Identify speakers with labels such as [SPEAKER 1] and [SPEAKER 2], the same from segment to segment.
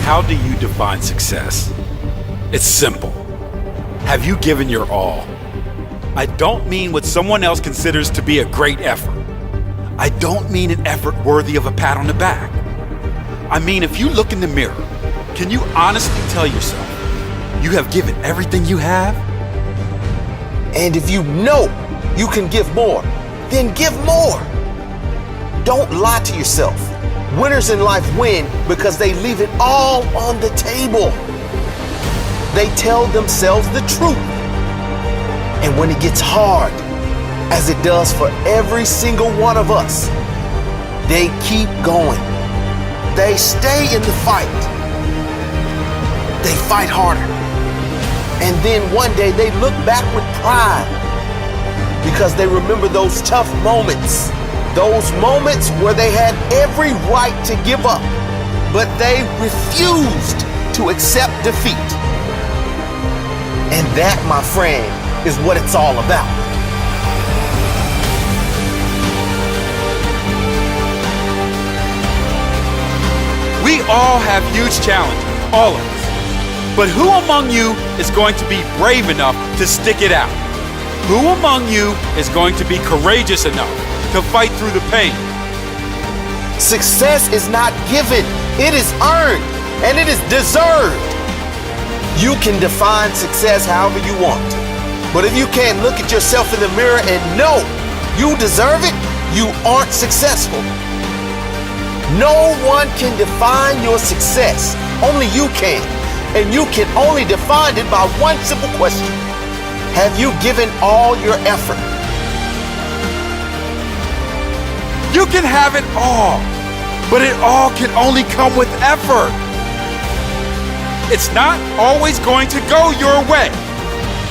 [SPEAKER 1] How do you define success? It's simple. Have you given your all? I don't mean what someone else considers to be a great effort. I don't mean an effort worthy of a pat on the back. I mean, if you look in the mirror, can you honestly tell yourself you have given everything you have?
[SPEAKER 2] And if you know you can give more, then give more. Don't lie to yourself. Winners in life win because they leave it all on the table. They tell themselves the truth. And when it gets hard, as it does for every single one of us, they keep going. They stay in the fight. They fight harder. And then one day they look back with pride because they remember those tough moments. Those moments where they had every right to give up, but they refused to accept defeat. And that, my friend, is what it's all about.
[SPEAKER 1] We all have huge challenges, all of us. But who among you is going to be brave enough to stick it out? Who among you is going to be courageous enough to fight through the pain?
[SPEAKER 2] Success is not given, it is earned, and it is deserved. You can define success however you want. But if you can't look at yourself in the mirror and know you deserve it, you aren't successful. No one can define your success. Only you can. And you can only define it by one simple question. Have you given all your effort?
[SPEAKER 1] You can have it all, but it all can only come with effort. It's not always going to go your way.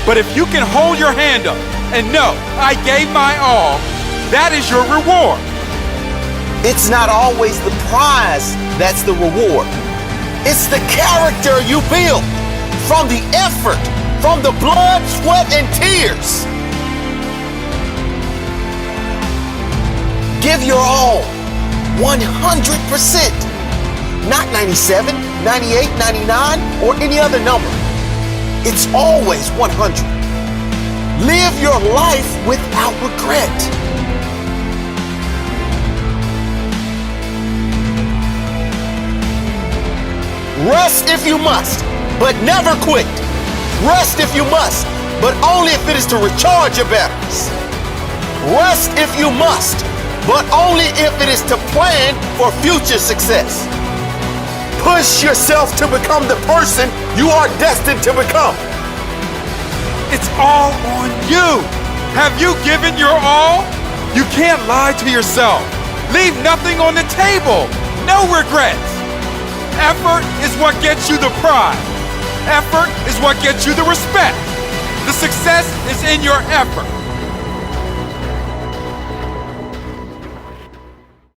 [SPEAKER 1] But if you can hold your hand up and know, I gave my all, that is your reward.
[SPEAKER 2] It's not always the prize that's the reward. It's the character you build from the effort, from the blood, sweat, and tears. Give your all, 100%. Not 97, 98, 99, or any other number. It's always 100. Live your life without regret. Rest if you must, but never quit. Rest if you must, but only if it is to recharge your batteries. Rest if you must, but only if it is to plan for future success. Push yourself to become the person you are destined to become.
[SPEAKER 1] It's all on you. Have you given your all? You can't lie to yourself. Leave nothing on the table. No regrets. Effort is what gets you the pride. Effort is what gets you the respect. The success is in your effort.